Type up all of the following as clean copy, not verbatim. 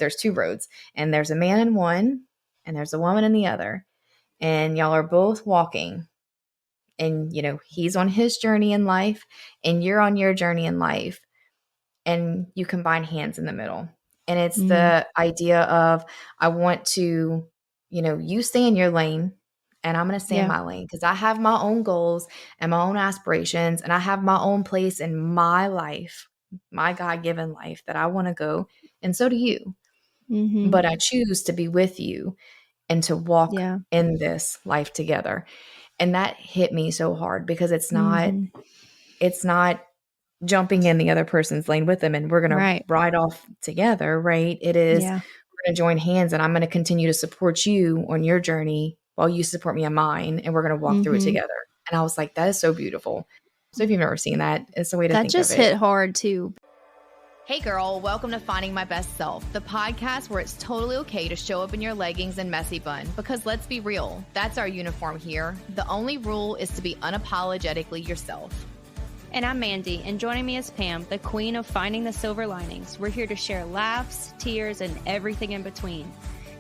there's two roads, and there's a man in one and there's a woman in the other. And y'all are both walking, and he's on his journey in life and you're on your journey in life, and you combine hands in the middle. And it's the idea of, I want to, you stay in your lane and I'm going to stay in my lane, because I have my own goals and my own aspirations, and I have my own place in my life, my God-given life that I want to go. And so do you. But I choose to be with you and to walk in this life together. And that hit me so hard, because it's not jumping in the other person's lane with them and we're going to ride off together, right? It is, we're going to join hands, and I'm going to continue to support you on your journey while you support me on mine, and we're going to walk through it together. And I was like, that is so beautiful. So if you've never seen that, it's a way to think of it. That just hit hard too. Hey girl, welcome to Finding My Best Self, the podcast where it's totally okay to show up in your leggings and messy bun, because let's be real, that's our uniform here. The only rule is to be unapologetically yourself. And I'm Mandi, and joining me is Pam, the queen of finding the silver linings. We're here to share laughs, tears, and everything in between.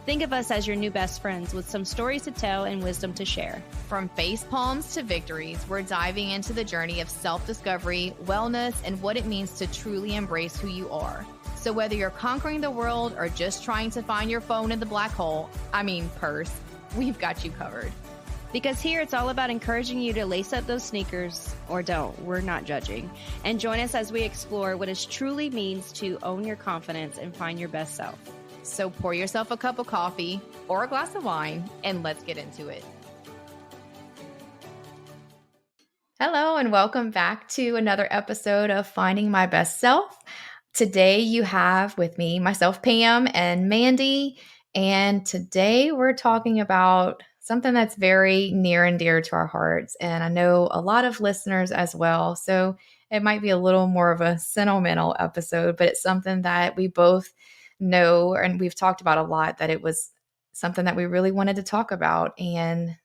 Think of us as your new best friends with some stories to tell and wisdom to share. From face palms to victories, we're diving into the journey of self-discovery, wellness, and what it means to truly embrace who you are. So whether you're conquering the world or just trying to find your phone in the black hole, purse, we've got you covered. Because here it's all about encouraging you to lace up those sneakers, or don't, we're not judging, and join us as we explore what it truly means to own your confidence and find your best self. So pour yourself a cup of coffee or a glass of wine, and let's get into it. Hello, and welcome back to another episode of Finding My Best Self. Today you have with me myself, Pam, and Mandi, and today we're talking about something that's very near and dear to our hearts, and I know a lot of listeners as well, so it might be a little more of a sentimental episode, but it's something that we both know, and we've talked about a lot, that it was something that we really wanted to talk about, and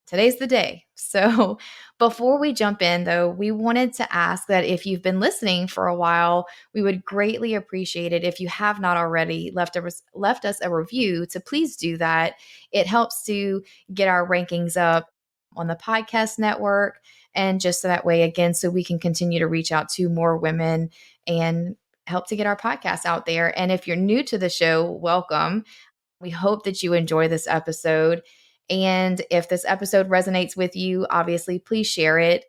today's the day. So before we jump in, though, we wanted to ask that if you've been listening for a while, we would greatly appreciate it if you have not already left us a review, to please do that. It helps to get our rankings up on the podcast network, and just so that way, again, so we can continue to reach out to more women and help to get our podcast out there. And if you're new to the show, welcome. We hope that you enjoy this episode. And if this episode resonates with you, obviously, please share it.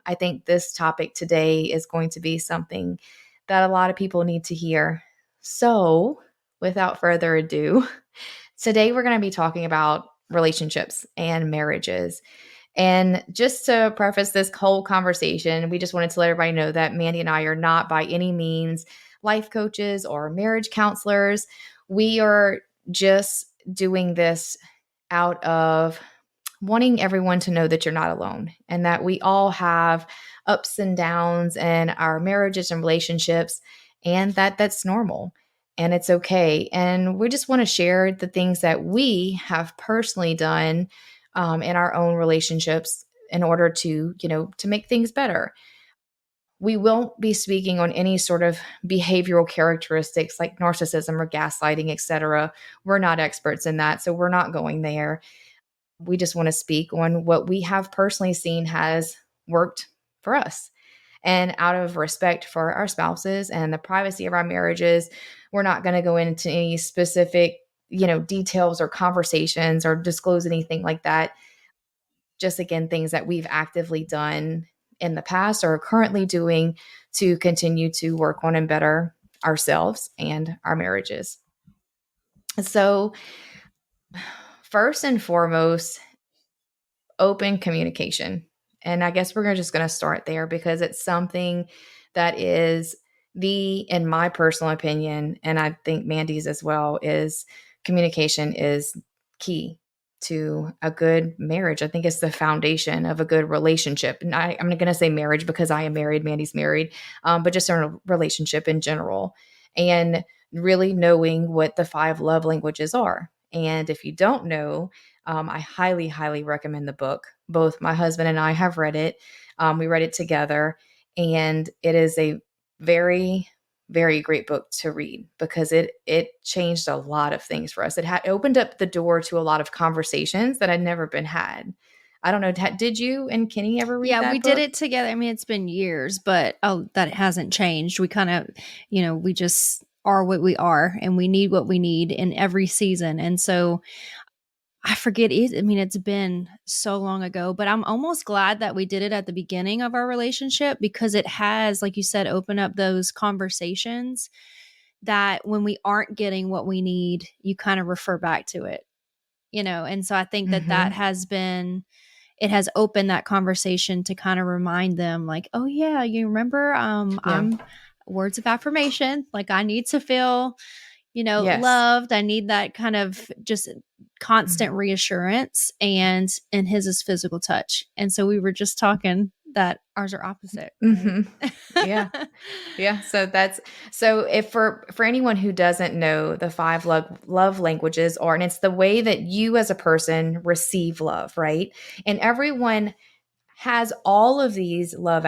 I think this topic today is going to be something that a lot of people need to hear. So without further ado, today we're going to be talking about relationships and marriages. And just to preface this whole conversation, we just wanted to let everybody know that Mandi and I are not by any means life coaches or marriage counselors. We are just doing this out of wanting everyone to know that you're not alone, and that we all have ups and downs in our marriages and relationships, and that's normal and it's okay. And we just want to share the things that we have personally done in our own relationships in order to, to make things better. We won't be speaking on any sort of behavioral characteristics like narcissism or gaslighting, etc. We're not experts in that, so we're not going there. We just want to speak on what we have personally seen has worked for us. And out of respect for our spouses and the privacy of our marriages, we're not going to go into any specific, details or conversations or disclose anything like that. Just, again, things that we've actively done in the past or are currently doing to continue to work on and better ourselves and our marriages. So first and foremost, open communication. And I guess we're just going to start there, because it's something that is in my personal opinion, and I think Mandi's as well, is communication is key to a good marriage. I think it's the foundation of a good relationship. And I'm not going to say marriage because I am married, Mandi's married, but just a relationship in general. And really knowing what the 5 love languages are. And if you don't know, I highly, highly recommend the book. Both my husband and I have read it. We read it together, and it is a very very great book to read because it changed a lot of things for us. It opened up the door to a lot of conversations that had never been had. I don't know. Did you and Kenny ever read Yeah, we that did book? it together. I mean, it's been years, but that hasn't changed. We kind of, we just are what we are and we need what we need in every season. And so I forget it. I mean, it's been so long ago, but I'm almost glad that we did it at the beginning of our relationship because it has, like you said, opened up those conversations that when we aren't getting what we need, you kind of refer back to it, And so I think that Mm-hmm. has been, it has opened that conversation to kind of remind them like, oh yeah, you remember, Yeah. I'm words of affirmation. Like I need to feel, Yes. loved. I need that kind of just constant reassurance and his is physical touch. And so we were just talking that ours are opposite, right? Mm-hmm. Yeah. Yeah. So if for anyone who doesn't know the five love languages are, and it's the way that you as a person receive love, right? And everyone has all of these love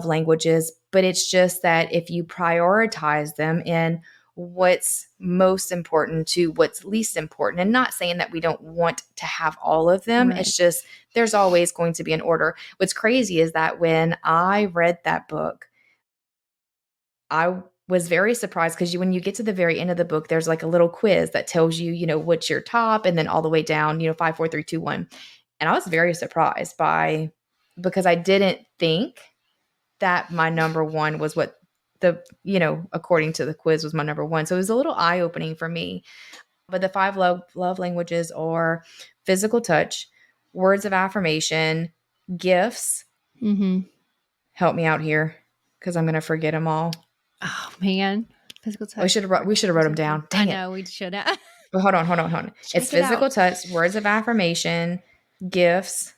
languages, but it's just that if you prioritize them in what's most important to what's least important, and not saying that we don't want to have all of them, Right. it's just there's always going to be an order. What's crazy is that when I read that book, I was very surprised because when you get to the very end of the book, there's like a little quiz that tells you, what's your top, and then all the way down, 5, 4, 3, 2, 1. And I was very surprised because I didn't think that my number one was what according to the quiz was my number one. So it was a little eye opening for me. But the five love languages are physical touch, words of affirmation, gifts. Mm-hmm. Help me out here because I'm going to forget them all. Oh man. Physical touch. We should have wrote them down. Dang I it. know we should have. But hold on. It's Check it physical out. touch, words of affirmation, gifts.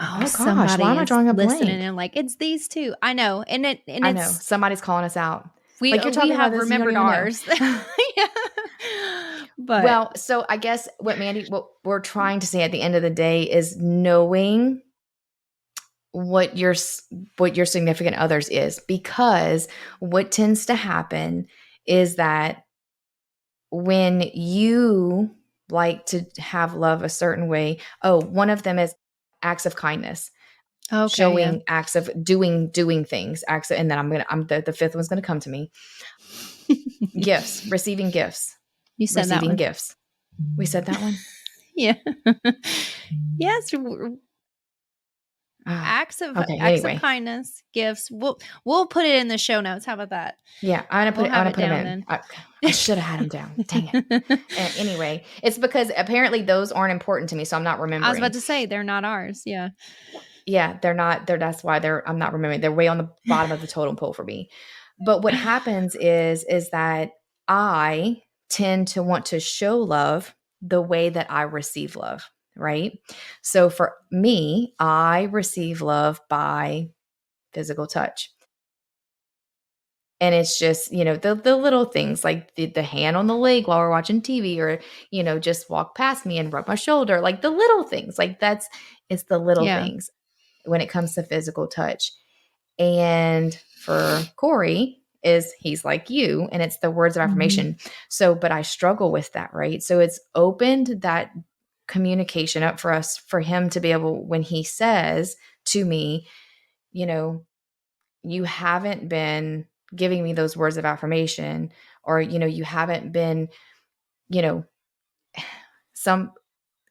Oh, Oh gosh, why somebody am I is drawing a listening blank? and like, it's these two. I know. And I know it's, somebody's calling us out. we Like you're we talking about have this and you don't remembered even know. ours. Yeah. But Well, so I guess what we're trying to say at the end of the day is knowing what your significant others is, because what tends to happen is that when you like to have love a certain way, one of them is acts of kindness, okay, yeah. showing acts of doing things, and then the fifth one's gonna come to me. Gifts, receiving gifts, You said that receiving one. gifts. We said that one. Yeah. Yes. Ah, Acts of okay. acts of Anyway, kindness, gifts. We'll put it in the show notes. How about that? yeah, I'm We'll have gonna it put them down in. then. I should have had them down. Dang it. Anyway, it's because apparently those aren't important to me, so I'm not I was about remembering. to say they're not ours. Yeah. Yeah, they're not. That's why I'm not remembering. They're way on the bottom of the totem pole for me. But what happens is that I tend to want to show love the way that I receive love, right? So for me, I receive love by physical touch. And it's just, the little things like the hand on the leg while we're watching TV, or, just walk past me and rub my shoulder, like the little things. Like it's the little Yeah. things when it comes to physical touch. And for Corey he's like you, and it's the words of affirmation. So, but I struggle with that, right? So it's opened that communication up for us, for him to be able, when he says to me, you haven't been giving me those words of affirmation, or, you haven't been, you know, some,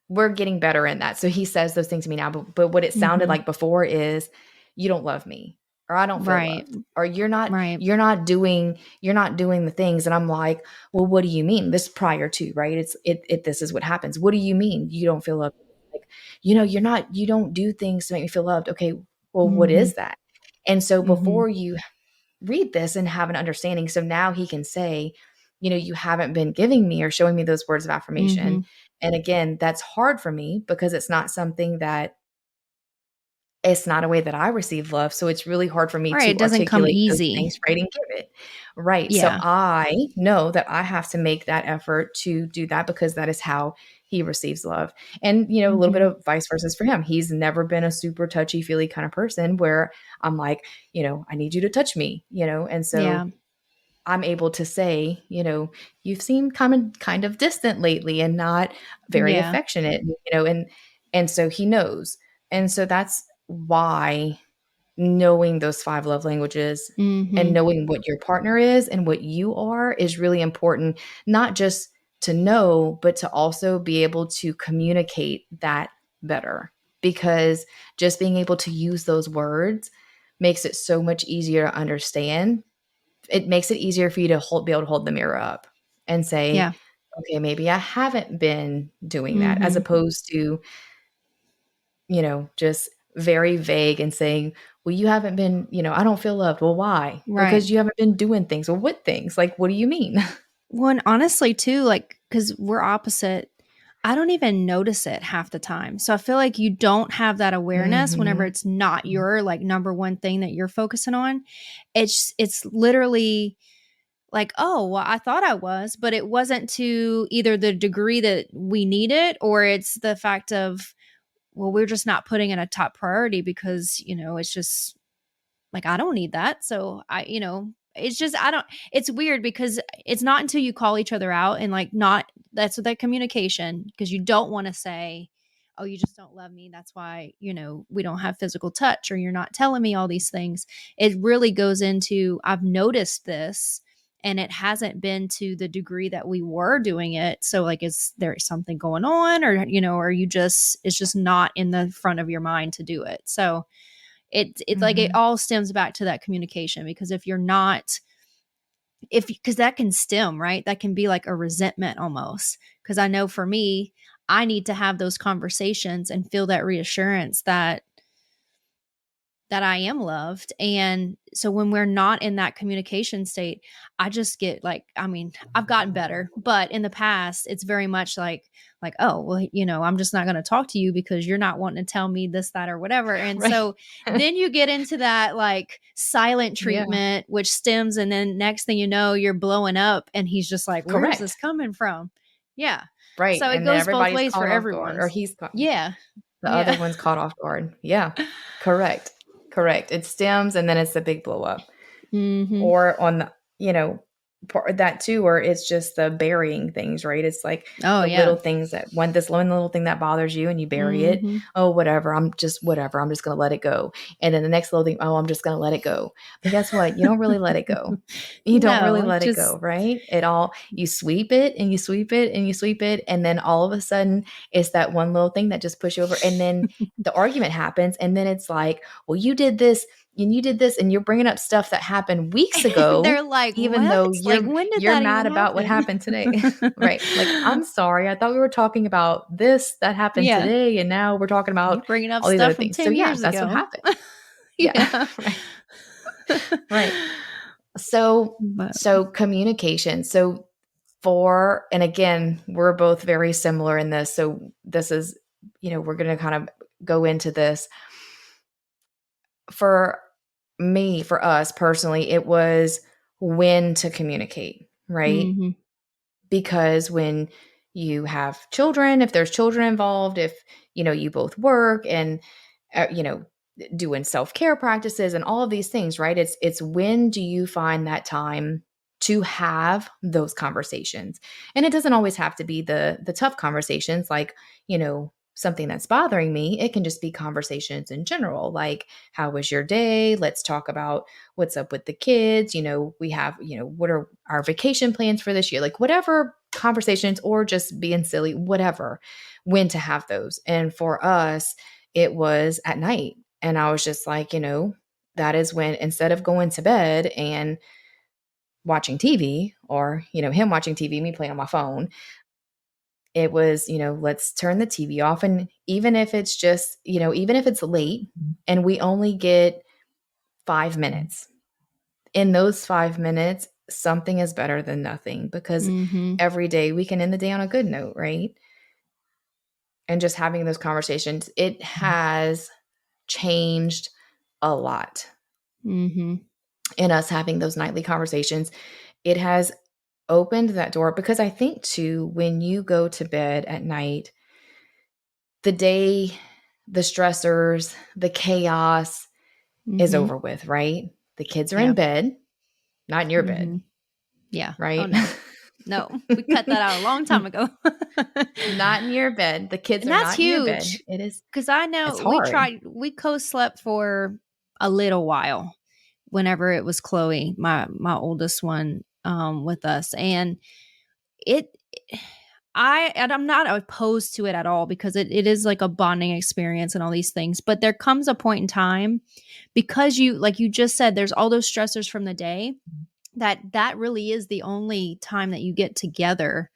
we're getting better in that. So he says those things to me now, but what it sounded like before is, you don't love me, or I don't feel Right. loved, or you're not Right. doing the things. And I'm like, well, what do you mean? This prior to, right? This is what happens. What do you mean you don't feel loved? Like, you don't do things to make me feel loved. Okay. Well, what is that? And so before you read this and have an understanding, so now he can say, you haven't been giving me or showing me those words of affirmation. And again, that's hard for me because it's not a way that I receive love. So it's really hard for me Right. to It doesn't come articulate those easy. things, right, and give it. Right. So Yeah. I know that I have to make that effort to do that, because that is how he receives love. And, a little bit of vice versa for him. He's never been a super touchy feely kind of person where I'm like, I need you to touch me, and so Yeah. I'm able to say, you've seemed kind of distant lately and not very Yeah. affectionate, and so he knows. And so that's why knowing those 5 love languages and Mhm. knowing what your partner is and what you are is really important, not just to know, but to also be able to communicate that better. Because just being able to use those words makes it so much easier to understand. It makes it easier for you to be able to hold the mirror up and say, Yeah. okay, maybe I haven't been doing that, as Mhm. opposed to, just very vague and saying, well, you haven't been, I don't feel loved. Well, why? Right. Because you haven't been doing things. Well, what things? Like, what do you mean? Well, and honestly too, like, because we're opposite, I don't even notice it half the time. So I feel like you don't have that awareness whenever Mhm. it's not your like number one thing that you're focusing on. It's literally like, oh, well, I thought I was, but it wasn't to either the degree that we need it, or it's the fact of, well, we're just not putting it a top priority because, it's just like, I don't need that. So it's just, I don't, it's weird because it's not until you call each other out and like, not, that's that communication, because you don't want to say, oh, you just don't love me. That's why, we don't have physical touch, or you're not telling me all these things. It really goes into, I've noticed this and it hasn't been to the degree that we were doing it. So like, is there something going on, or, are you just, it's just not in the front of your mind to do it. So, it's like it Mhm. all stems back to that communication, because if you're not, if because that can stem, right, that can be like a resentment almost, because I know for me, I need to have those conversations and feel that reassurance that I am loved. And so when we're not in that communication state, I just get like, I mean, I've gotten better, but in the past, it's very much like, oh, well, I'm just not going to talk to you because you're not wanting to tell me this, that, or whatever. And Right. so then you get into that like silent Yeah. treatment, which stems. And then next thing you know, you're blowing up and he's just like, where is this Correct. coming from? Yeah. Right. So it And then goes both everybody's ways caught for off guard, or everyone's. he's caught. Yeah. The other Yeah. one's caught off guard. Yeah. Correct. Correct. It stems and then it's a big blow up. Mm-hmm. Or on the, part that too, or it's just the burying things, right? It's like Oh, the yeah. little things that when this one little thing that bothers you and you bury it. Mm-hmm. Oh, whatever. Whatever. I'm just going to let it go. And then the next little thing, oh, I'm just going to let it go. But guess what? You don't really let it go. You don't really No, let it just go, right? You sweep it and you sweep it and you sweep it. And then all of a sudden it's that one little thing that just push you over. And then the argument happens. And then it's like, well, you did this and you did this, and you're bringing up stuff that happened weeks ago, they're like, even "What? though Like, you're when did you're that mad even about what happen?" happened today. Right. Like, I'm sorry. I thought we were talking about this that happened Yeah. today, and now we're talking You about bringing up all these other stuff from things. So 10 yeah, years that's what ago. happened. Yeah. Yeah. Right. Right. So But so communication. So and again, we're both very similar in this. So this is, we're going to kind of go into this. For me, for us personally, it was when to communicate, right? mhm. Because when you have children, if there's children involved, if, you both work and, doing self-care practices and all of these things, right? It's when do you find that time to have those conversations? And it doesn't always have to be the tough conversations, like, something that's bothering me. It can just be conversations in general, like, how was your day? Let's talk about what's up with the kids. We have, what are our vacation plans for this year? Like, whatever conversations, or just being silly, whatever, when to have those. And for us, it was at night. And I was just like, that is when, instead of going to bed and watching TV, or, him watching TV, me playing on my phone, it was, let's turn the TV off. And even if it's just, even if it's late and we only get 5 minutes, in those 5 minutes, something is better than nothing, because Mhm. every day we can end the day on a good note, right? And just having those conversations, it has changed a lot Mhm. in us having those nightly conversations. It has opened that door, because I think too, when you go to bed at night, the day, the stressors, the chaos is Mhm. over with, right? The kids are in Yeah. bed, not in your bed. Mhm. Yeah. right? Oh, no. No, we cut that out a long time ago. Not in your bed. The kids And are that's not in your bed. huge It is, because I it's know hard. we co-slept for a little while whenever it was Chloe, my oldest one, with us. And it, I'm not opposed to it at all because it is like a bonding experience and all these things. But there comes a point in time because like you just said, there's all those stressors from the day that really is the only time that you get together,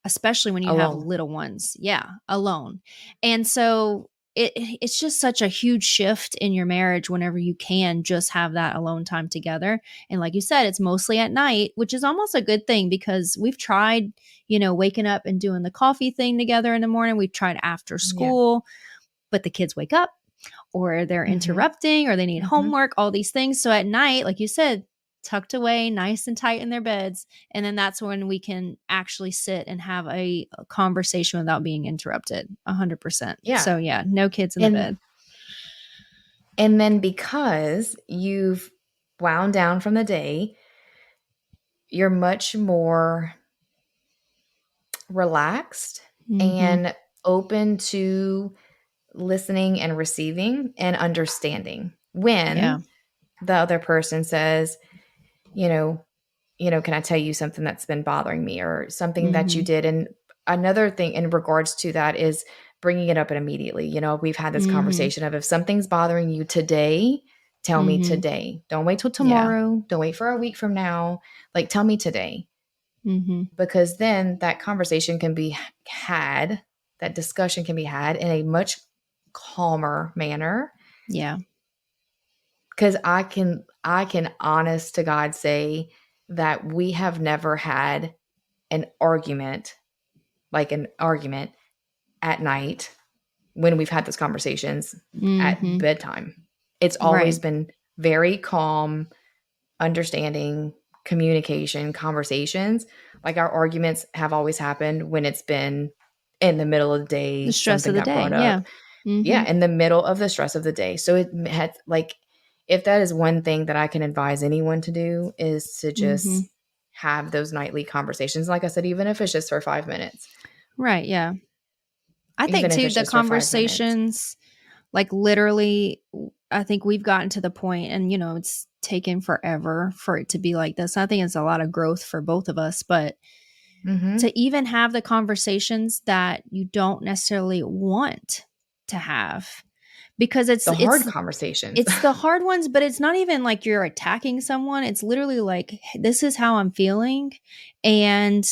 especially when you have Alone. little ones. Yeah, alone. And so it's just such a huge shift in your marriage whenever you can just have that alone time together. And like you said, it's mostly at night, which is almost a good thing because we've tried, waking up and doing the coffee thing together in the morning. We've tried after Yeah. school, but the kids wake up or they're interrupting or they need homework, all these things. So at night, like you said, tucked away, nice and tight in their beds. And then that's when we can actually sit and have a conversation without being interrupted 100%. Yeah. So yeah, no kids in the bed. And then because you've wound down from the day, you're much more relaxed and open to listening and receiving and understanding when the other person says, can I tell you something that's been bothering me or something that you did? And another thing in regards to that is bringing it up immediately. We've had this conversation of if something's bothering you today, tell me today. Don't wait till tomorrow. Yeah. Don't wait for a week from now. Like, tell me today. Because then that conversation can be had, that discussion can be had in a much calmer manner. Yeah. Because I can honest to God say that we have never had an argument at night when we've had those conversations at bedtime. It's always been very calm, understanding, communication, conversations. Like our arguments have always happened when it's been in the middle of the day. The stress of the day. Yeah. Yeah. In the middle of the stress of the day. So it had if that is one thing that I can advise anyone to do is to just have those nightly conversations. Like I said, even if it's just for 5 minutes. Right. Yeah. I think too, the conversations, like literally, I think we've gotten to the point and, it's taken forever for it to be like this. I think it's a lot of growth for both of us, but to even have the conversations that you don't necessarily want to have. Because it's the hard conversations. It's the hard ones, but it's not even like you're attacking someone. It's literally like, this is how I'm feeling. And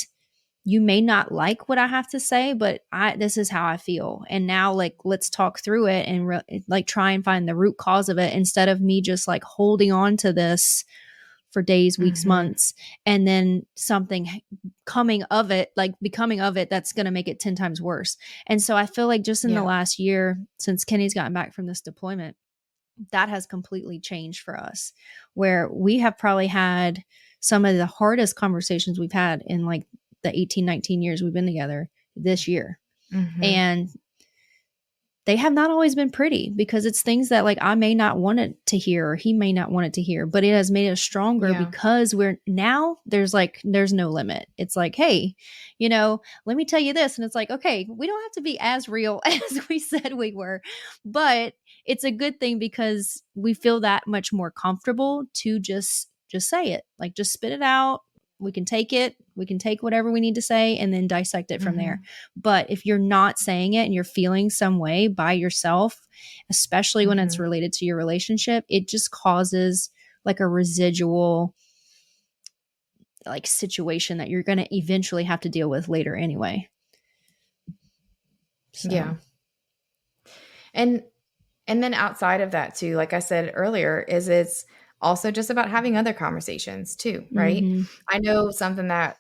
you may not like what I have to say, but this is how I feel. And now let's talk through it and try and find the root cause of it instead of me just holding on to this for days, weeks, months, and then something becoming of it that's going to make it 10 times worse. And so I feel like just in the last year since Kenny's gotten back from this deployment, that has completely changed for us, where we have probably had some of the hardest conversations we've had in the 18, 19 years we've been together this year. And they have not always been pretty because it's things that I may not want it to hear or he may not want it to hear, but it has made us stronger because there's no limit. It's like, hey, let me tell you this. And it's like, okay, we don't have to be as real as we said we were, but it's a good thing because we feel that much more comfortable to just say it, just spit it out. We can take it. We can take whatever we need to say and then dissect it from there. But if you're not saying it and you're feeling some way by yourself, especially when it's related to your relationship, it just causes a residual situation that you're going to eventually have to deal with later anyway. So. Yeah. And then outside of that too, like I said earlier, it's also just about having other conversations too, right? I know something that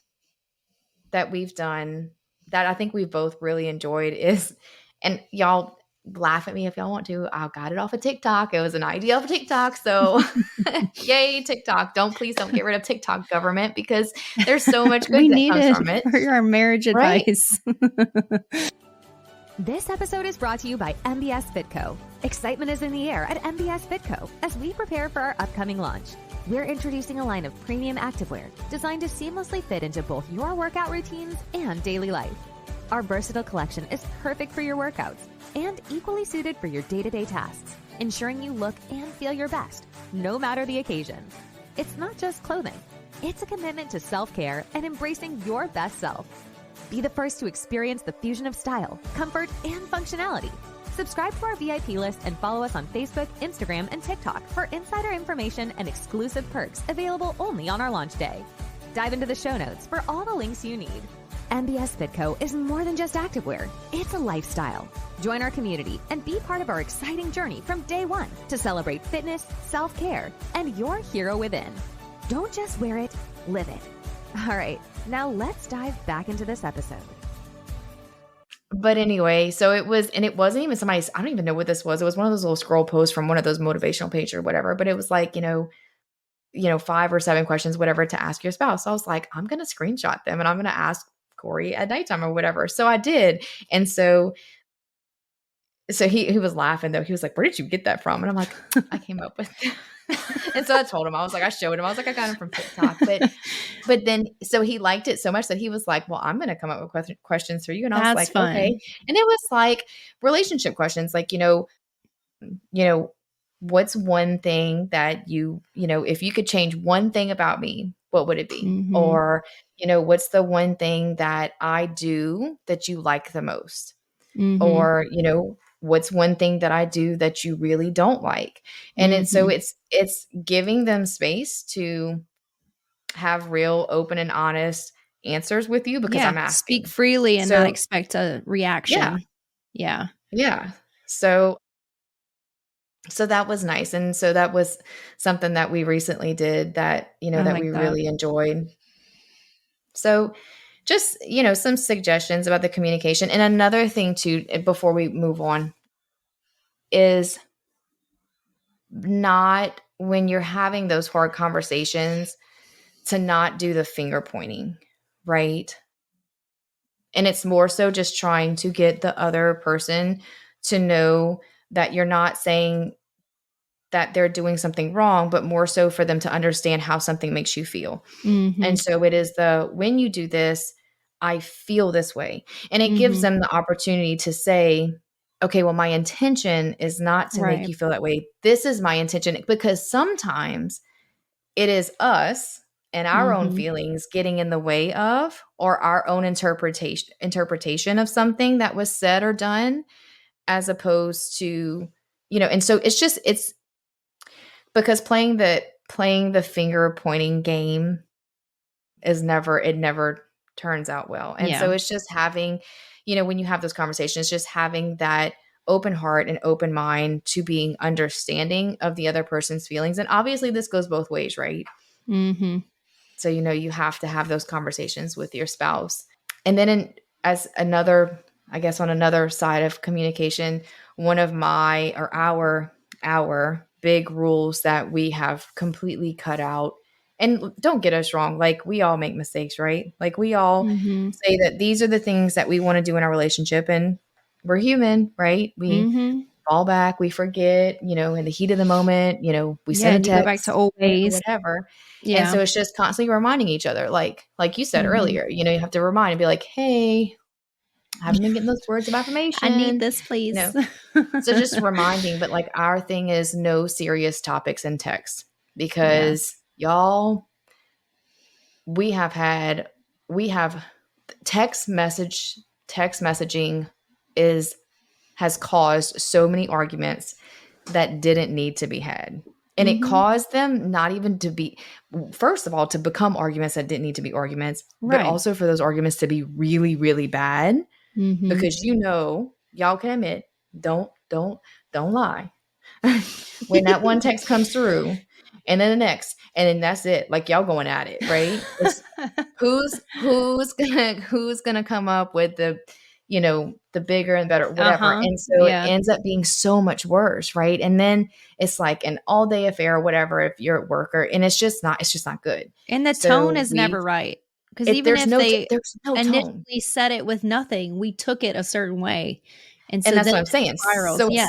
we've done that I think we've both really enjoyed is, and y'all laugh at me if y'all want to, I got it off of TikTok. It was an idea of TikTok. So yay, TikTok. Please don't get rid of TikTok, government, because there's so much good that comes from it. For our marriage advice. This episode is brought to you by MBS Fitco. Excitement is in the air at MBS Fitco as we prepare for our upcoming launch. We're introducing a line of premium activewear designed to seamlessly fit into both your workout routines and daily life. Our versatile collection is perfect for your workouts and equally suited for your day-to-day tasks, ensuring you look and feel your best, no matter the occasion. It's not just clothing. It's a commitment to self-care and embracing your best self. Be the first to experience the fusion of style, comfort, and functionality. Subscribe to our VIP list and follow us on Facebook, Instagram, and TikTok for insider information and exclusive perks available only on our launch day. Dive into the show notes for all the links you need. MBS Fitco is more than just activewear. It's a lifestyle. Join our community and be part of our exciting journey from day one to celebrate fitness, self-care, and your hero within. Don't just wear it, live it. All right, now let's dive back into this episode. But anyway, so it wasn't even somebody's, I don't even know what this was. It was one of those little scroll posts from one of those motivational pages or whatever, but it was like, 5 or 7 questions, whatever, to ask your spouse. So I was like, I'm going to screenshot them and I'm going to ask Corey at nighttime or whatever. So I did. And so he was laughing though. He was like, where did you get that from? And I'm like, I came up with it. And so I told him, I showed him, I was like, I got him from TikTok, but then, so he liked it so much that he was like, well, I'm going to come up with questions for you. And I was like, fun. Okay. And it was like relationship questions, like, what's one thing that if you could change one thing about me, what would it be? Mm-hmm. Or, what's the one thing that I do that you like the most? Mm-hmm. Or, what's one thing that I do that you really don't like? And it's giving them space to have real, open and honest answers with you because I'm asking. Speak freely and not expect a reaction. Yeah. So that was nice. And so that was something that we recently did that, that we really enjoyed. So just, some suggestions about the communication. And another thing too, before we move on, is not, when you're having those hard conversations, to not do the finger pointing, right? And it's more so just trying to get the other person to know that you're not saying that they're doing something wrong, but more so for them to understand how something makes you feel. Mm-hmm. And so it is when you do this, I feel this way. And it gives them the opportunity to say, okay, well, my intention is not to make you feel that way. This is my intention, because sometimes it is us and our own feelings getting in the way of, or our own interpretation of something that was said or done, as opposed to, and so it's because playing the finger pointing game never turns out well. And so it's just having, when you have those conversations, just having that open heart and open mind to being understanding of the other person's feelings. And obviously this goes both ways, right? Mm-hmm. So, you have to have those conversations with your spouse. And then on another side of communication, one of our big rules that we have completely cut out. And don't get us wrong, like, we all make mistakes, right? Like, we all say that these are the things that we want to do in our relationship, and we're human, right? We fall back, we forget, in the heat of the moment, we send a text, go back to old ways, whatever. Yeah. And so it's just constantly reminding each other, like you said earlier, you have to remind and be like, hey, I haven't been getting those words of affirmation. I need this, please. So just reminding, but like, our thing is no serious topics in text, because y'all, we have text messaging has caused so many arguments that didn't need to be had. And it caused them not even to be, first of all, to become arguments that didn't need to be arguments, but also for those arguments to be really, really bad, because y'all can admit, don't lie. When that one text comes through, and then the next, and then that's it. Like, y'all going at it, right? Who's gonna come up with the bigger and better, whatever. And so it ends up being so much worse, right? And then it's like an all day affair or whatever if you're at work, and it's just not good. And the tone is never right. Because even if they there's no tone. initially said it with nothing, we took it a certain way. And And so that's then what it I'm saying. spirals. So Yeah.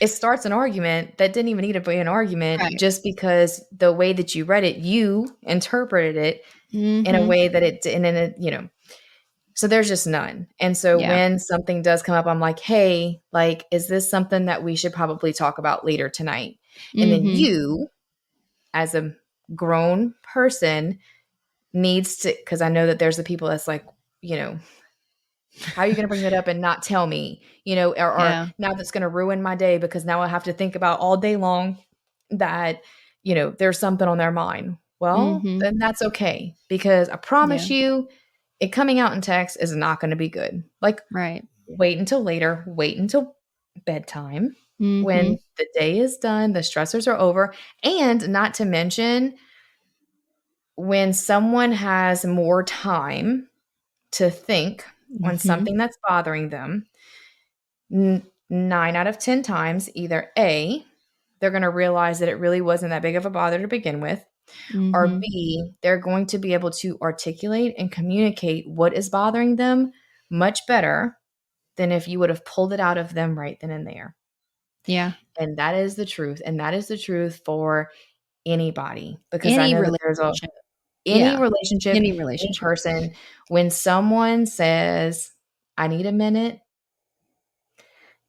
it starts an argument that didn't even need to be an argument, Right. just because the way that you read it, you interpreted it in a Mm-hmm. way that it, and then it, so there's just none. And so Yeah. when something does come up, I'm like, hey, like, is this something that we should probably talk about later tonight? And then Mm-hmm. you, as a grown person, needs to, because I know that there's the people that's like, how are you going to bring that up and not tell me, or Yeah. now that's going to ruin my day because now I have to think about all day long that, there's something on their mind. Well, Mm-hmm. then that's okay, because I Yeah. promise you it coming out in text is not going to be good. Like, Right. wait until later, wait until bedtime Mm-hmm. when the day is done, the stressors are over. And not to mention, when someone has more time to think on Mm-hmm. something that's bothering them, 9 out of 10 times, either A, they're going to realize that it really wasn't that big of a bother to begin with, or Mm-hmm. B, they're going to be able to articulate and communicate what is bothering them much better than if you would have pulled it out of them right then and there. Yeah. And that is the truth. And that is the truth for anybody, because I Any know that there's relationship. any Yeah. relationship, Any any relationship. person, when someone says, I need a minute,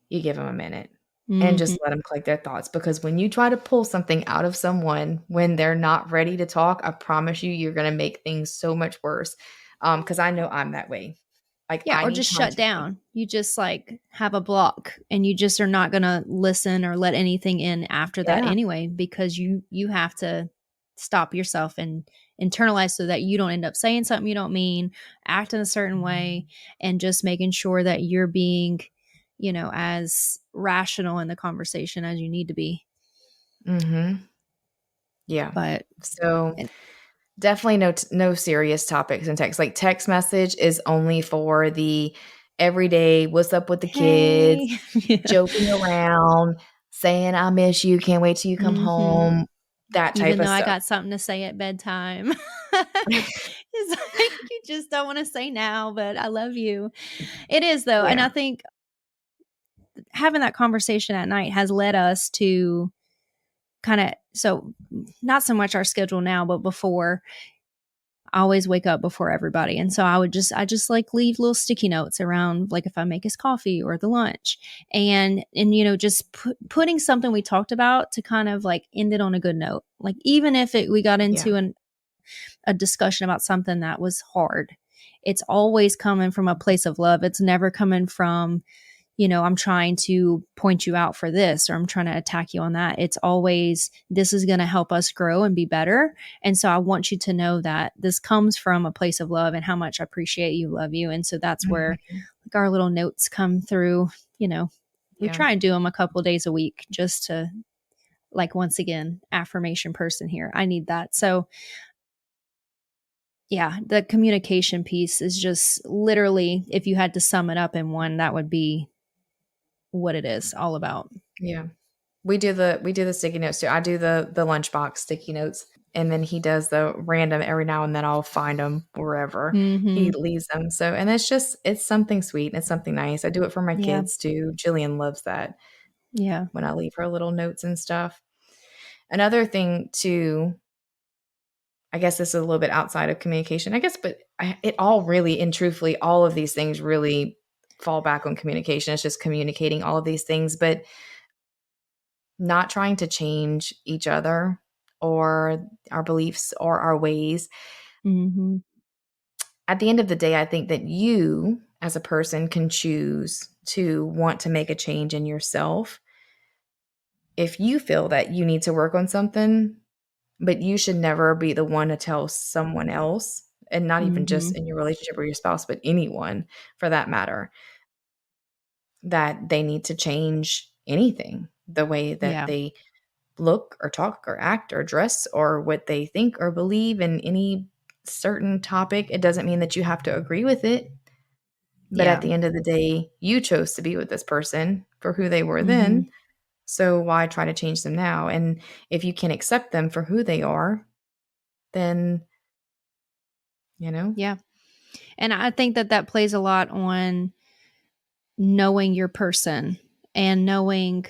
you give them a minute and Mm-hmm. just let them collect their thoughts. Because when you try to pull something out of someone when they're not ready to talk, I promise you, you're going to make things so much worse. Because I know I'm that way. Like, Yeah, I or need just time shut to think. down. You just like have a block and you just are not going to listen or let anything in after that Yeah. anyway, because you have to stop yourself and internalize so that you don't end up saying something you don't mean, act in a certain way, and just making sure that you're being, as rational in the conversation as you need to be. Mm-hmm. Yeah. But So definitely no serious topics in text. Like, text message is only for the everyday, what's up with the kids, hey, yeah. joking around, saying I miss you, can't wait till you come Mm-hmm. home, that type Even though of I stuff. got something to say at bedtime. It's like you just don't want to say now, but I love you. It is though. And Yeah. I think having that conversation at night has led us to kind of, so not so much our schedule now, but before, I always wake up before everybody. And so I just like leave little sticky notes around, like if I make his coffee or the lunch, and, just putting something we talked about to kind of like end it on a good note. Like, even if we got Yeah. into a discussion about something that was hard, it's always coming from a place of love. It's never coming from, I'm trying to point you out for this, or I'm trying to attack you on that. It's always, this is going to help us grow and be better. And so I want you to know that this comes from a place of love and how much I appreciate you, love you. And so that's where Mhm. like our little notes come through. We Yeah. try and do them a couple of days a week, just to, like, once again, affirmation person here. I need that. So yeah, the communication piece is just literally, if you had to sum it up in one, that would be what it is all about. Yeah. We do the sticky notes too. I do the lunchbox sticky notes, and then he does the random. Every now and then I'll find them wherever he Mm-hmm. leaves them. So, and it's something sweet and it's something nice. I do it for my Yeah. kids too. Jillian loves that Yeah. when I leave her little notes and stuff. Another thing too, I guess this is a little bit outside of communication, I guess, but it all really, and truthfully, all of these things really fall back on communication. It's just communicating all of these things, but not trying to change each other or our beliefs or our ways. Mm-hmm. At the end of the day, I think that you as a person can choose to want to make a change in yourself. If you feel that you need to work on something, but you should never be the one to tell someone else, and not even Mm-hmm. just in your relationship or your spouse, but anyone for that matter, that they need to change anything, the way that Yeah. they look or talk or act or dress or what they think or believe in any certain topic. It doesn't mean that you have to agree with it. But at Yeah. the end of the day, you chose to be with this person for who they were Mm-hmm. then. So why try to change them now? And if you can accept them for who they are, then you know? Yeah. And I think that plays a lot on knowing your person and knowing,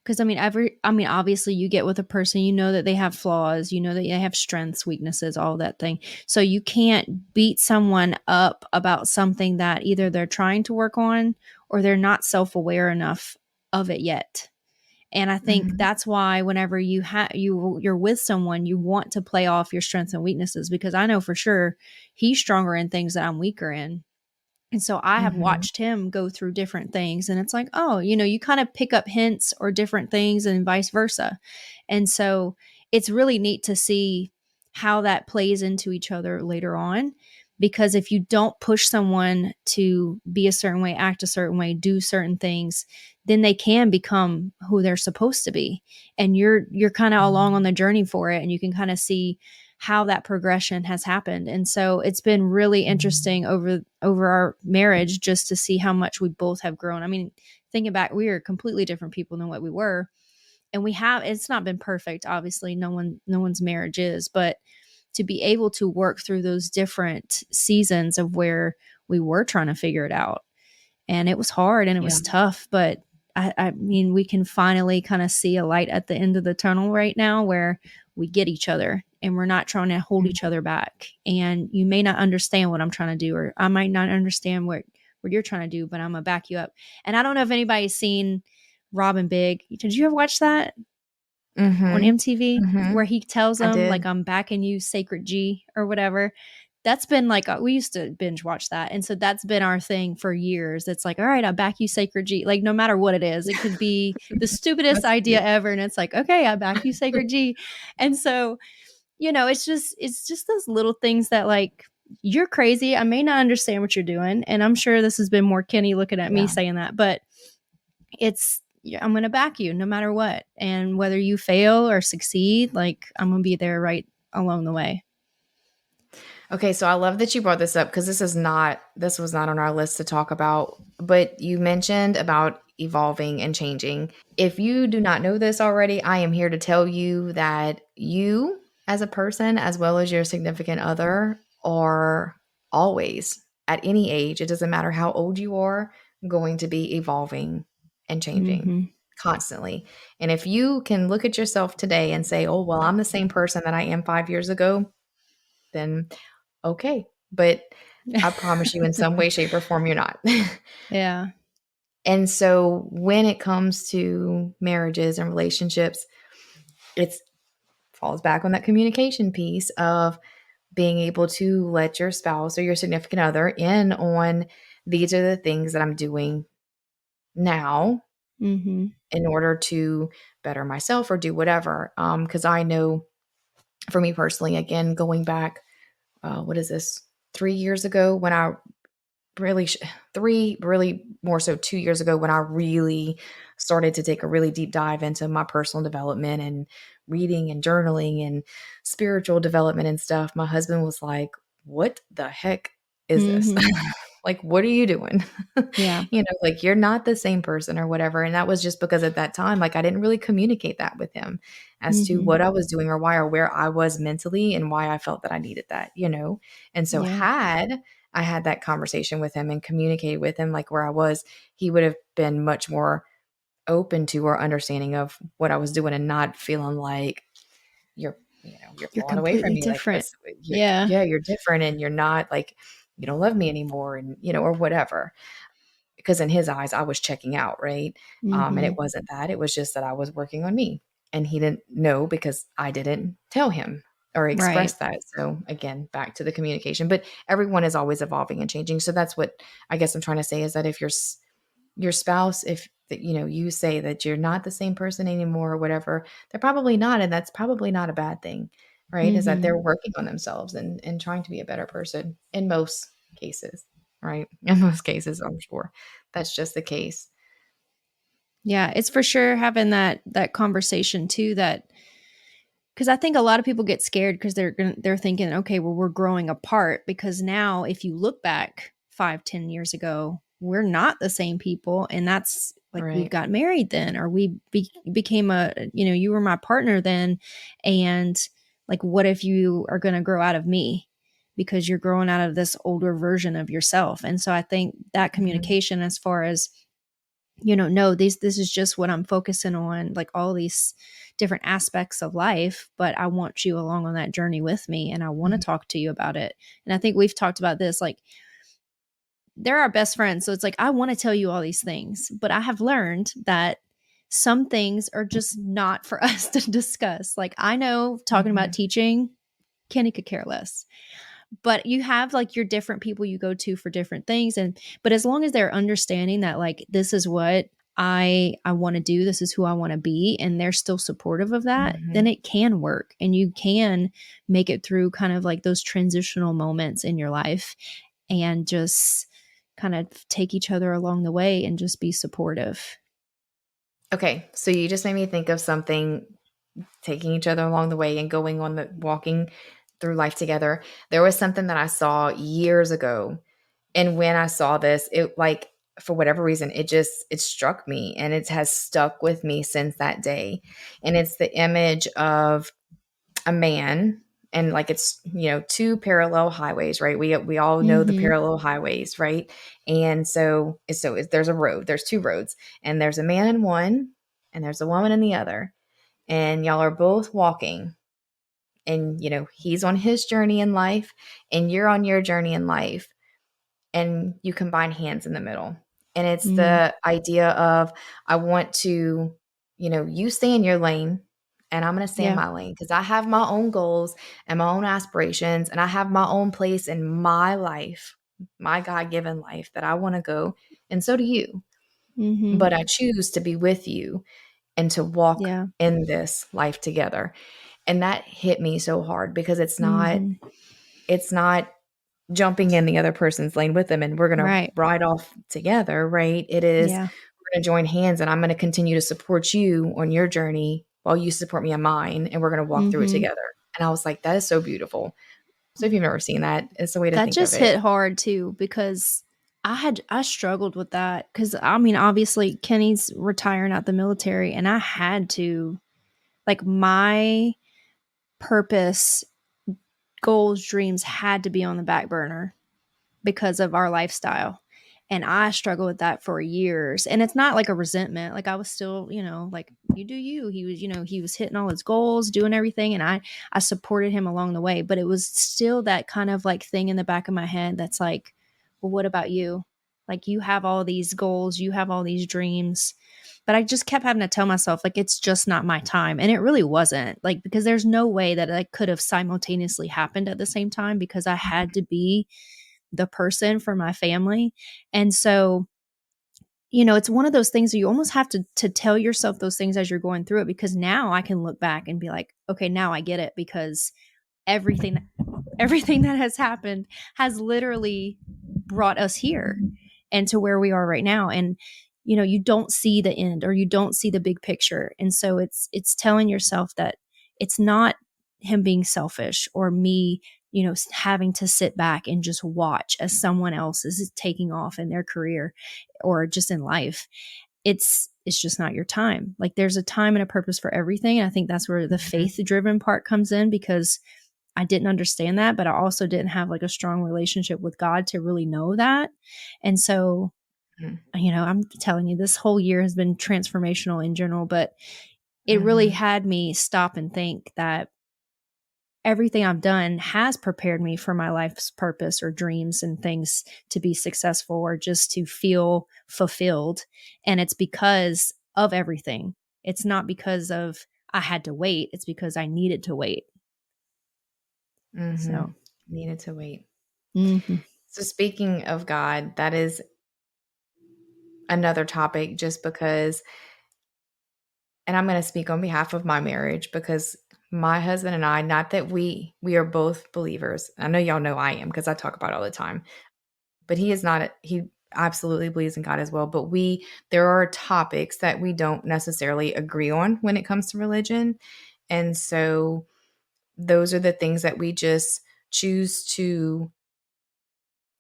because obviously you get with a person, you know that they have flaws, you know that they have strengths, weaknesses, all that thing. So you can't beat someone up about something that either they're trying to work on or they're not self-aware enough of it yet. And I think Mhm. that's why whenever you're with someone, you want to play off your strengths and weaknesses, because I know for sure he's stronger in things that I'm weaker in. And so I have Mhm. watched him go through different things, and it's like, oh, you kind of pick up hints or different things and vice versa. And so it's really neat to see how that plays into each other later on. Because if you don't push someone to be a certain way, act a certain way, do certain things, then they can become who they're supposed to be. And you're kind of along on the journey for it, and you can kind of see how that progression has happened. And so it's been really interesting over our marriage just to see how much we both have grown. I mean, thinking back, we are completely different people than what we were. And it's not been perfect, obviously. No one's marriage is, but to be able to work through those different seasons of where we were trying to figure it out. And it was hard and it Yeah. was tough, but I mean, we can finally kind of see a light at the end of the tunnel right now where we get each other and we're not trying to hold each other back. And you may not understand what I'm trying to do, or I might not understand what you're trying to do, but I'm gonna back you up. And I don't know if anybody's seen Robin Big. Did you ever watch that on Mhm. MTV Mhm. where he tells I them like, did. I'm backing you, Sacred G, or whatever? That's been like, we used to binge watch that. And so that's been our thing for years. It's like, all right, I back you, Sacred G. Like, no matter what it is, it could be the stupidest That's idea cute. ever. And it's like, okay, I back you, Sacred G. And so, it's just those little things that, like, you're crazy. I may not understand what you're doing. And I'm sure this has been more Kenny looking at me Yeah. saying that, but I'm going to back you no matter what. And whether you fail or succeed, like, I'm going to be there right along the way. Okay, so I love that you brought this up because this was not on our list to talk about, but you mentioned about evolving and changing. If you do not know this already, I am here to tell you that you as a person, as well as your significant other, are always at any age, it doesn't matter how old you are, going to be evolving and changing Mm-hmm. constantly. And if you can look at yourself today and say, "Oh, well, I'm the same person that I am 5 years ago," then okay, but I promise you in some way, shape, or form, you're not. Yeah. And so when it comes to marriages and relationships, it falls back on that communication piece of being able to let your spouse or your significant other in on these are the things that I'm doing now Mm-hmm. in order to better myself or do whatever. Because I know for me personally, again, going back, what is this, 3 years ago when I really three really more so 2 years ago when I really started to take a really deep dive into my personal development and reading and journaling and spiritual development and stuff. My husband was like, what the heck is this? Mm-hmm. Like, what are you doing? Yeah. Like, you're not the same person or whatever. And that was just because at that time, like, I didn't really communicate that with him as to Mm-hmm. what I was doing or why or where I was mentally and why I felt that I needed that. And so Yeah. had I had that conversation with him and communicated with him like where I was, he would have been much more open to or understanding of what I was doing and not feeling like you're You're pulling away from completely me. Like, different. what's Yeah. yeah, you're different and you're not like, you don't love me anymore and or whatever. Because in his eyes, I was checking out, right? And Mm-hmm. it wasn't that. It was just that I was working on me. And he didn't know because I didn't tell him or Right. express that. So again, back to the communication. But everyone is always evolving and changing. So that's what I guess I'm trying to say is that if your spouse, if you say that you're not the same person anymore or whatever, they're probably not, and that's probably not a bad thing, right? Is that Mm-hmm. they're working on themselves and trying to be a better person in most cases, right? In most cases, I'm sure that's just the case. Yeah. It's for sure having that conversation too, that because I think a lot of people get scared because they're thinking, okay, well, we're growing apart, because now if you look back 5-10 years ago, we're not the same people, and that's like we Right. got married then, or we became you were my partner then, and like, what if you are going to grow out of me because you're growing out of this older version of yourself. And so I think that Mhm. communication, as far as, no, this is just what I'm focusing on, like all these different aspects of life, but I want you along on that journey with me, and I want to Mhm. talk to you about it. And I think we've talked about this, like, they're our best friends. So it's like, I want to tell you all these things, but I have learned that some things are just not for us to discuss. Like, I know talking about Mhm. teaching, Kenny could care less. But you have like your different people you go to for different things. But as long as they're understanding that, like, this is what I want to do, this is who I want to be, and they're still supportive of that, then Mhm. it can work, and you can make it through kind of like those transitional moments in your life, and just kind of take each other along the way and just be supportive. Okay, so you just made me think of something, taking each other along the way and going on the walking through life together. There was something that I saw years ago, and when I saw this, it, like, for whatever reason, it struck me, and it has stuck with me since that day. And it's the image of a man, and, like, it's, two parallel highways, right? We all know the Mm-hmm. parallel highways, right? And there's a road, there's two roads, and there's a man in one, and there's a woman in the other, and y'all are both walking, and he's on his journey in life, and you're on your journey in life, and you combine hands in the middle. And it's Mm, the idea of, I want to, you stay in your lane, and I'm going to stay in yeah. my lane, because I have my own goals and my own aspirations, and I have my own place in my life, my God given life that I want to go. And so do you. Mm-hmm. But I choose to be with you and to walk Yeah. in this life together. And that hit me so hard, because Mm-hmm. it's not jumping in the other person's lane with them and we're going to Right. ride off together, right? It is, Yeah. we're going to join hands, and I'm going to continue to support you on your journey while you support me on mine, and we're going to walk through it Mm-hmm. together. And I was like, that is so beautiful. So if you've never seen that, it's a way to That think of just it. hit hard too, because I struggled with that, because I mean, obviously Kenny's retiring out the military, and I had to, like, my purpose, goals, dreams had to be on the back burner because of our lifestyle. And I struggled with that for years. And it's not like a resentment. Like, I was still, like, you do you. He was, he was hitting all his goals, doing everything. And I supported him along the way. But it was still that kind of like thing in the back of my head that's like, well, what about you? Like, you have all these goals, you have all these dreams. But I just kept having to tell myself, like, it's just not my time. And it really wasn't, like, because there's no way that it could have simultaneously happened at the same time, because I had to be the person for my family. And so, it's one of those things that you almost have to tell yourself those things as you're going through it, because now I can look back and be like, okay, now I get it, because everything that has happened has literally brought us here and to where we are right now. And you don't see the end, or you don't see the big picture. And so it's telling yourself that it's not him being selfish, or me having to sit back and just watch as someone else is taking off in their career or just in life. It's just not your time. Like, there's a time and a purpose for everything. And I think that's where the Mhm. faith driven part comes in, because I didn't understand that, but I also didn't have like a strong relationship with God to really know that. And so, Mhm. I'm telling you, this whole year has been transformational in general, but it really Mhm. had me stop and think that everything I've done has prepared me for my life's purpose or dreams and things to be successful, or just to feel fulfilled. And it's because of everything. It's not because of I had to wait. It's because I needed to wait. So, Mhm. Needed to wait. mhm. So speaking of God, that is another topic, just because, and I'm going to speak on behalf of my marriage, because my husband and I, not that we are both believers. I know y'all know I am, because I talk about it all the time. But he is not. He absolutely believes in God as well. But there are topics that we don't necessarily agree on when it comes to religion, and so those are the things that we just choose to,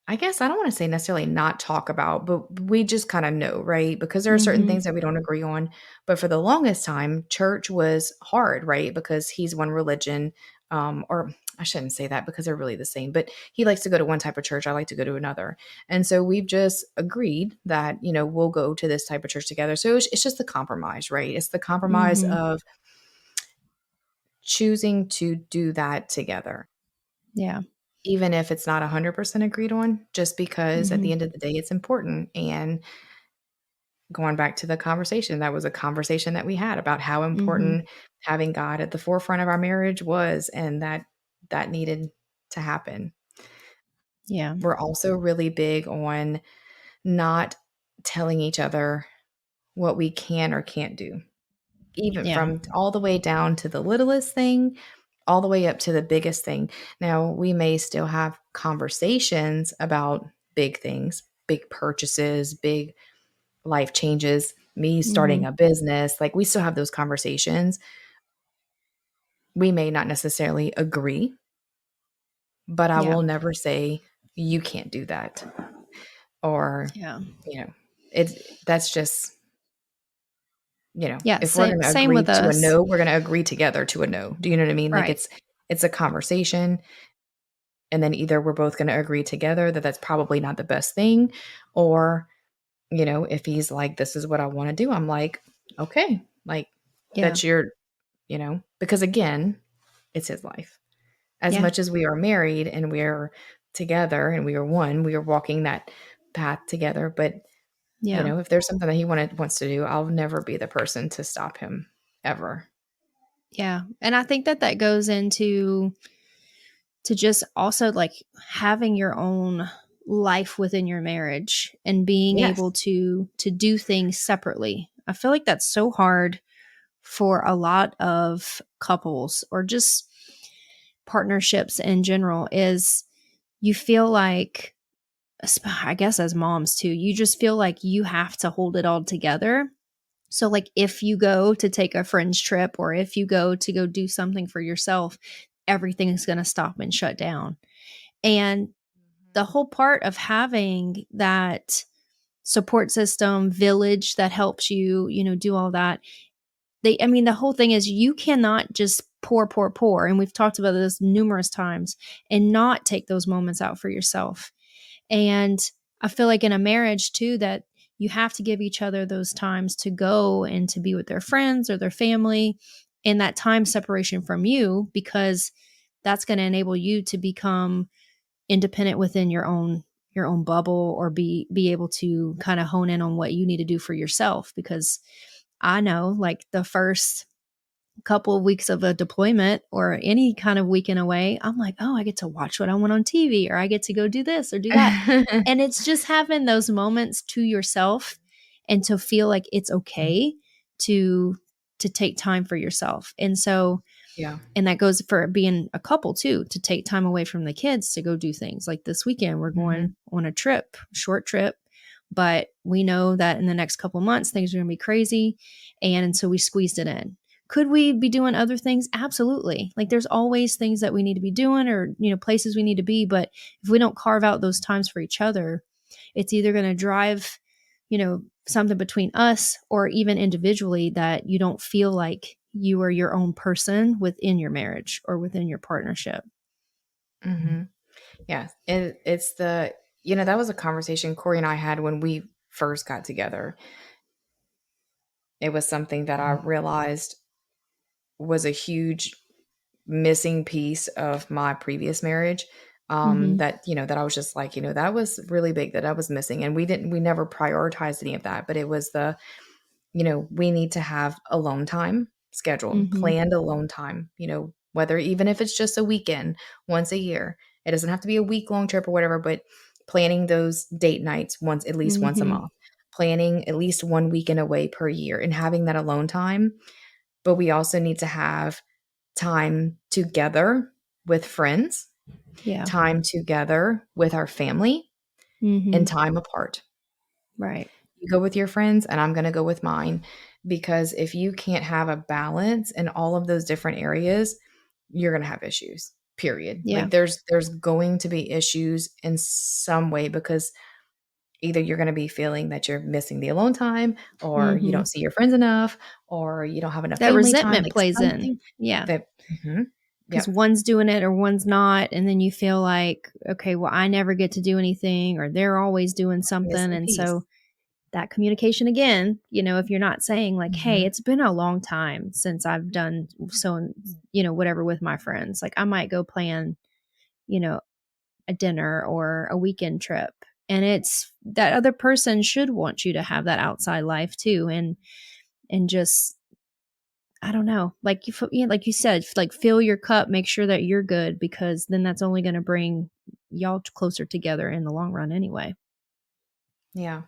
I guess I don't want to say necessarily not talk about, but we just kind of know, right? Because there are certain Mhm. things that we don't agree on. But for the longest time, church was hard, right? Because he's one religion, or I shouldn't say that because they're really the same, but he likes to go to one type of church. I like to go to another. And so we've just agreed that, we'll go to this type of church together. So it's just the compromise, right? It's the compromise Mhm. of choosing to do that together, Yeah. even if it's not 100% agreed on, just because at the Mhm. end of the day, it's important. And going back to the conversation, that was a conversation that we had about how Mhm. important having God at the forefront of our marriage was, and that needed to happen. Yeah. We're also really big on not telling each other what we can or can't do, even Yeah. from all the way down to the littlest thing, all the way up to the biggest thing. Now, we may still have conversations about big things, big purchases, big life changes, me starting Mhm. a business. Like, we still have those conversations. We may not necessarily agree, but I Yeah. will never say, you can't do that. Or, Yeah. you know, that's just, Yeah, if we're going to same agree with to a us. no, we're going to agree together to a no. Do you know what I mean? Like, Right. it's a conversation, and then either we're both going to agree together that that's probably not the best thing, or, if he's like, this is what I want to do, I'm like, okay, like, Yeah. that's your, because again, it's his life. As Yeah. much as we are married and we're together and we are one, we are walking that path together. But, Yeah. if there's something that he wants to do, I'll never be the person to stop him ever. Yeah. And I think that goes into to just also like having your own life within your marriage and being Yes. able to do things separately. I feel like that's so hard for a lot of couples or just partnerships in general is you feel like, I guess as moms too, you just feel like you have to hold it all together. So like if you go to take a friend's trip or if you go to go do something for yourself, everything is going to stop and shut down. And the whole part of having that support system, village that helps you, do all that. The whole thing is you cannot just pour. And we've talked about this numerous times and not take those moments out for yourself. And I feel like in a marriage too, that you have to give each other those times to go and to be with their friends or their family and that time separation from you, because that's going to enable you to become independent within your own bubble or be able to kind of hone in on what you need to do for yourself. Because I know like the first couple of weeks of a deployment or any kind of weekend away, I'm like, oh, I get to watch what I want on TV or I get to go do this or do that. And it's just having those moments to yourself and to feel like it's okay to take time for yourself. And so, Yeah. and that goes for being a couple too, to take time away from the kids to go do things. Like this weekend, we're Mhm. going on a trip, short trip, but we know that in the next couple months, things are going to be crazy. And so we squeezed it in. Could we be doing other things? Absolutely. Like there's always things that we need to be doing or, places we need to be. But if we don't carve out those times for each other, it's either going to drive, something between us or even individually that you don't feel like you are your own person within your marriage or within your partnership. Mhm. Yeah. It's that was a conversation Corey and I had when we first got together. It was something that I realized was a huge missing piece of my previous marriage. Mm-hmm. That I was just like, that was really big that I was missing. And we never prioritized any of that, but it was we need to have alone time scheduled, Mm-hmm. planned alone time, whether even if it's just a weekend once a year. It doesn't have to be a week long trip or whatever, but planning those date nights at least once a Mm-hmm. month, planning at least one weekend away per year and having that alone time. But we also need to have time together with friends, Yeah. time together with our family, and Mm-hmm. time apart. Right. You go with your friends and I'm going to go with mine, because if you can't have a balance in all of those different areas, you're going to have issues. Period. Yeah. Like there's going to be issues in some way, because either you're going to be feeling that you're missing the alone time, or you Mm-hmm. don't see your friends enough, or you don't have enough That family time, resentment like plays in. something Yeah. that. Mhm. because Yep. one's doing it or one's not. And then you feel like, okay, well, I never get to do anything, or they're always doing something. Missing And piece. so that communication again, if you're not saying like, hey, it's been a long time since I've done so, whatever with my friends, like I might go plan, a dinner or a weekend trip. And it's that other person should want you to have that outside life too. And just, I don't know, like like you said, like fill your cup, make sure that you're good, because then that's only going to bring y'all closer together in the long run anyway. Yeah.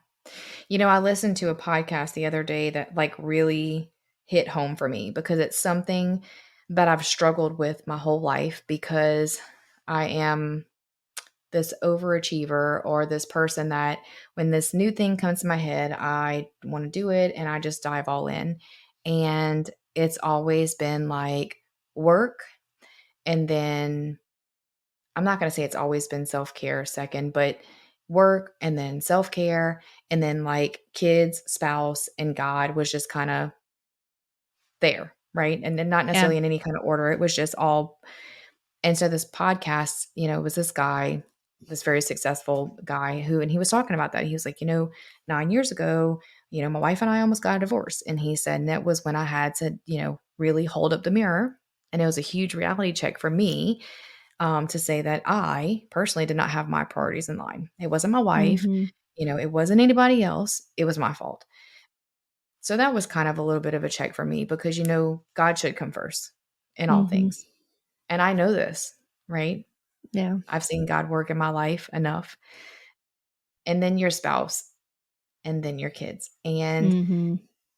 I listened to a podcast the other day that like really hit home for me because it's something that I've struggled with my whole life because I am this overachiever or this person that when this new thing comes to my head, I want to do it and I just dive all in. And it's always been like work. And then I'm not going to say it's always been self care second, but work and then self care. And then like kids, spouse, and God was just kind of there. Right. And then not Yeah. necessarily in any kind of order. It was just all. And so this podcast, was this guy, this very successful guy and he was talking about that. He was like, 9 years ago, my wife and I almost got a divorce. And he said, and that was when I had to, really hold up the mirror. And it was a huge reality check for me to say that I personally did not have my priorities in line. It wasn't my wife, Mm-hmm. It wasn't anybody else. It was my fault. So that was kind of a little bit of a check for me because, God should come first in all Mm-hmm. things. And I know this, right? Yeah. I've seen God work in my life enough. And then your spouse, and then your kids. And Mm-hmm.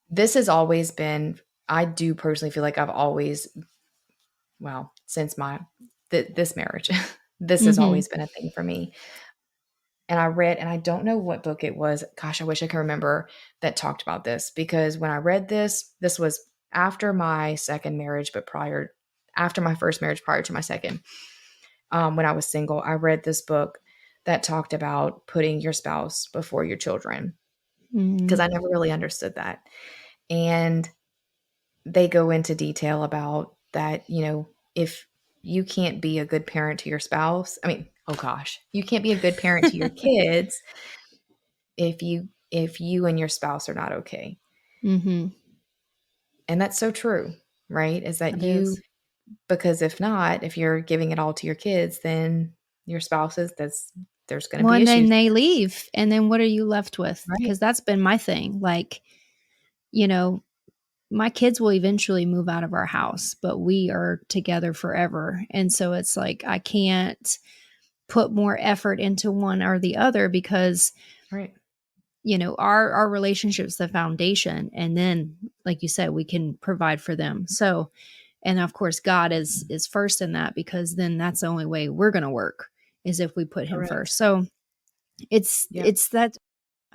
this has always been, I do personally feel like I've always, since this marriage, this has Mm-hmm. always been a thing for me. And I read, and I don't know what book it was. Gosh, I wish I could remember that talked about this because when I read this was after my second marriage, but after my first marriage, prior to my second. When I was single, I read this book that talked about putting your spouse before your children because I never really understood that. And they go into detail about that, if you can't be a good parent to your spouse, I mean, oh gosh, you can't be a good parent to your kids if you and your spouse are not okay. Mm-hmm. And that's so true, right? Is that It is. because if not, if you're giving it all to your kids, then your spouses, there's going to be One day issues. they leave, and then what are you left with? Right. Because that's been my thing. Like, my kids will eventually move out of our house, but we are together forever. And so it's like, I can't put more effort into one or the other because, Right. our relationship's the foundation. And then, like you said, we can provide for them. So, and of course, God is first in that, because then that's the only way we're going to work is if we put him Correct. first. So it's Yep. that.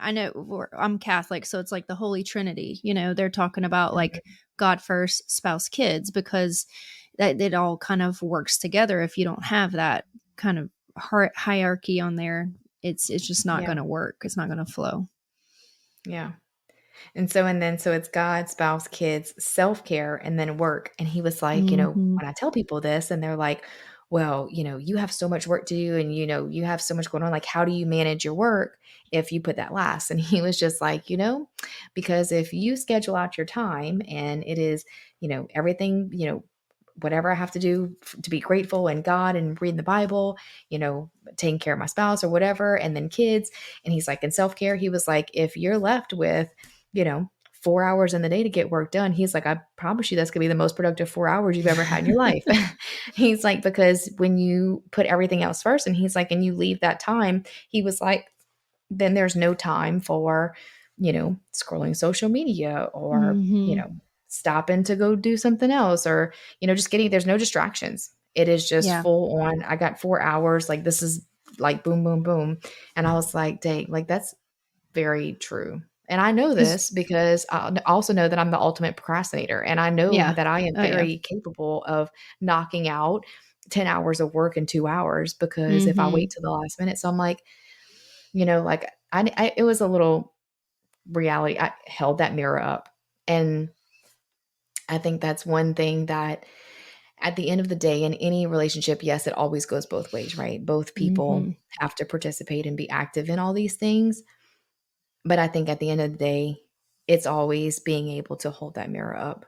I know I'm Catholic, so it's like the Holy Trinity. They're talking about like God first, spouse, kids, because that it all kind of works together. If you don't have that kind of hierarchy on there, it's just not going to work. It's not going to flow. Yeah. And so it's God, spouse, kids, self-care, and then work. And he was like, Mm-hmm. when I tell people this and they're like, well, you have so much work to do and, you have so much going on. Like, how do you manage your work if you put that last? And he was just like, because if you schedule out your time and it is, everything, whatever I have to do to be grateful and God and reading the Bible, taking care of my spouse or whatever, and then kids. And he's like, in self-care, he was like, if you're left with, 4 hours in the day to get work done, he's like, I promise you that's gonna be the most productive 4 hours you've ever had in your life. He's like, because when you put everything else first, and he's like, and you leave that time, he was like, then there's no time for, scrolling social media or, Mm-hmm. stopping to go do something else or, just there's no distractions. It is just Yeah. full on. I got 4 hours. Like this is like boom, boom, boom. And I was like, dang, like that's very true. And I know this because I also know that I'm the ultimate procrastinator. And I know Yeah. that I am Oh, yeah. very capable of knocking out 10 hours of work in 2 hours because if I Mm-hmm. wait till the last minute. So I'm like, like it was a little reality. I held that mirror up. And I think that's one thing that at the end of the day, in any relationship, yes, it always goes both ways, right? Both people have to participate and be active in all these things. But I think at the end of the day, it's always being able to hold that mirror up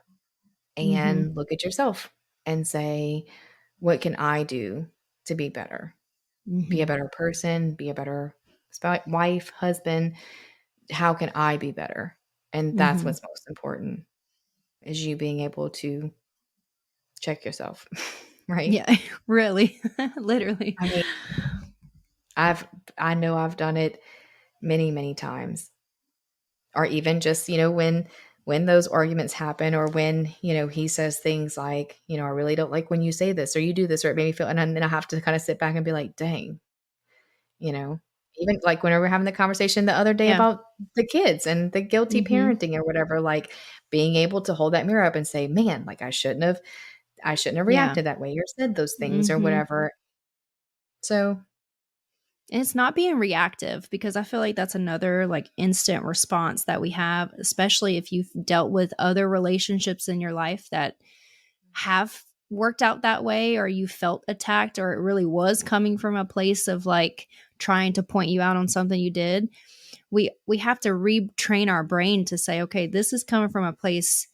and look at yourself and say, what can I do to be better? Be a better person, be a better wife, husband. How can I be better? And that's what's most important, is you being able to check yourself, right? Yeah, really, literally. I mean, I know I've done it many, many times. Or even just, when those arguments happen, or when, he says things like, I really don't like when you say this or you do this, or it made me feel, and then I have to kind of sit back and be like, dang, even like when we were having the conversation the other day Yeah. about the kids and the guilty parenting or whatever, like being able to hold that mirror up and say, man, like I shouldn't have reacted that way or said those things or whatever. So. And it's not being reactive, because I feel like that's another like instant response that we have, especially if you've dealt with other relationships in your life that have worked out that way, or you felt attacked, or it really was coming from a place of like trying to point you out on something you did. We have to retrain our brain to say, okay, this is coming from a place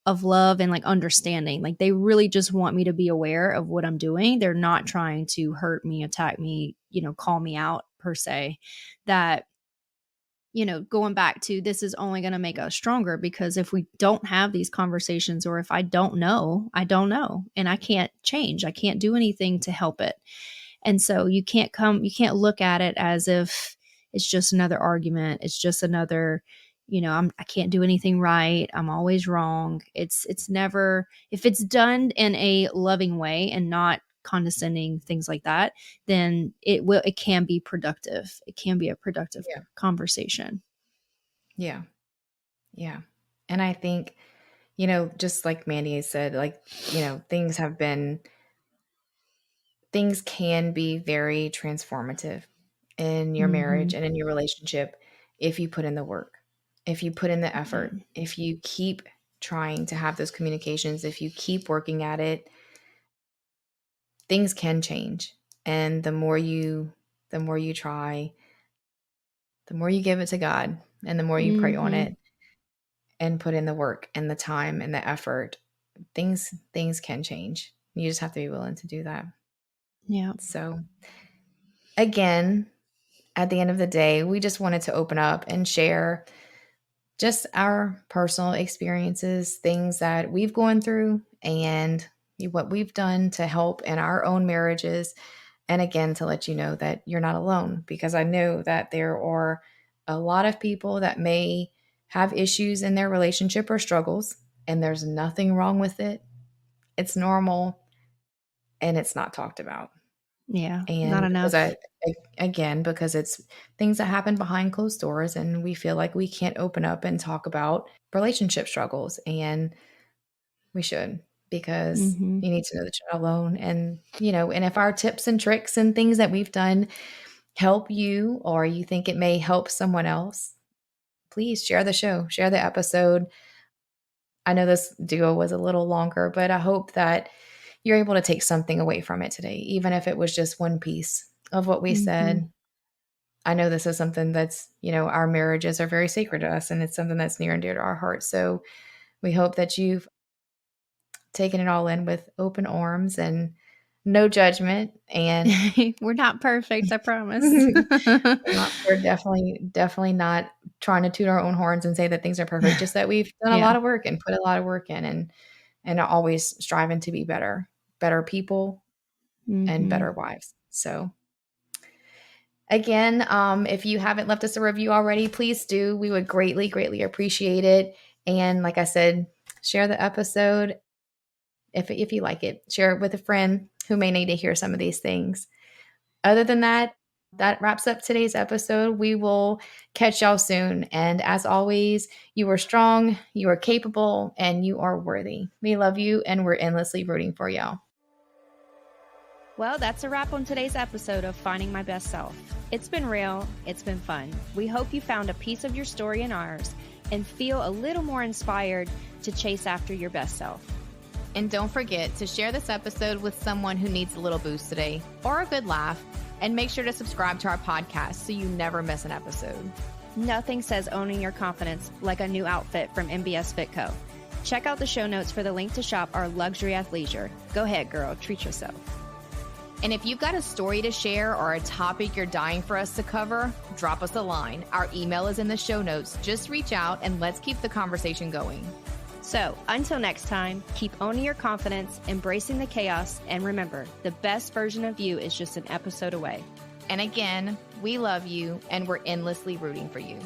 of love and like understanding. Like they really just want me to be aware of what I'm doing. They're not trying to hurt me, attack me, call me out per se. That, going back to, this is only going to make us stronger, because if we don't have these conversations, or if I don't know, and I can't change, I can't do anything to help it. And so you can't look at it as if it's just another argument. It's just another, I can't do anything right. I'm always wrong. It's never, if it's done in a loving way and not condescending, things like that, then it can be productive. It can be a productive conversation. Yeah. Yeah. And I think, just like Mandy said, like, things can be very transformative in your marriage and in your relationship if you put in the work, if you put in the effort, if you keep trying to have those communications, if you keep working at it, things can change. And the more you try, the more you give it to God, and the more you pray on it and put in the work and the time and the effort, things can change. You just have to be willing to do that. Yeah. So again, at the end of the day, we just wanted to open up and share just our personal experiences, things that we've gone through, and what we've done to help in our own marriages. And again, to let you know that you're not alone, because I know that there are a lot of people that may have issues in their relationship or struggles, and there's nothing wrong with it. It's normal, and it's not talked about. Yeah, And not enough. Because it's things that happen behind closed doors, and we feel like we can't open up and talk about relationship struggles, and we should, because you need to know that you're not alone. And, and if our tips and tricks and things that we've done help you, or you think it may help someone else, please share the show, share the episode. I know this duo was a little longer, but I hope that you're able to take something away from it today, even if it was just one piece of what we said. I know this is something that's, our marriages are very sacred to us, and it's something that's near and dear to our hearts. So we hope that you've taken it all in with open arms and no judgment. And we're not perfect, I promise. we're definitely not trying to toot our own horns and say that things are perfect, just that we've done a lot of work and put a lot of work in, and are always striving to be better people and better wives. So again, if you haven't left us a review already, please do. We would greatly, greatly appreciate it. And like I said, share the episode if you like it. Share it with a friend who may need to hear some of these things. Other than that, that wraps up today's episode. We will catch y'all soon. And as always, you are strong, you are capable, and you are worthy. We love you, and we're endlessly rooting for y'all. Well, that's a wrap on today's episode of Finding My Best Self. It's been real. It's been fun. We hope you found a piece of your story in ours and feel a little more inspired to chase after your best self. And don't forget to share this episode with someone who needs a little boost today or a good laugh. And make sure to subscribe to our podcast so you never miss an episode. Nothing says owning your confidence like a new outfit from MBS Fitco. Check out the show notes for the link to shop our luxury athleisure. Go ahead, girl. Treat yourself. And if you've got a story to share or a topic you're dying for us to cover, drop us a line. Our email is in the show notes. Just reach out and let's keep the conversation going. So until next time, keep owning your confidence, embracing the chaos, and remember, the best version of you is just an episode away. And again, we love you and we're endlessly rooting for you.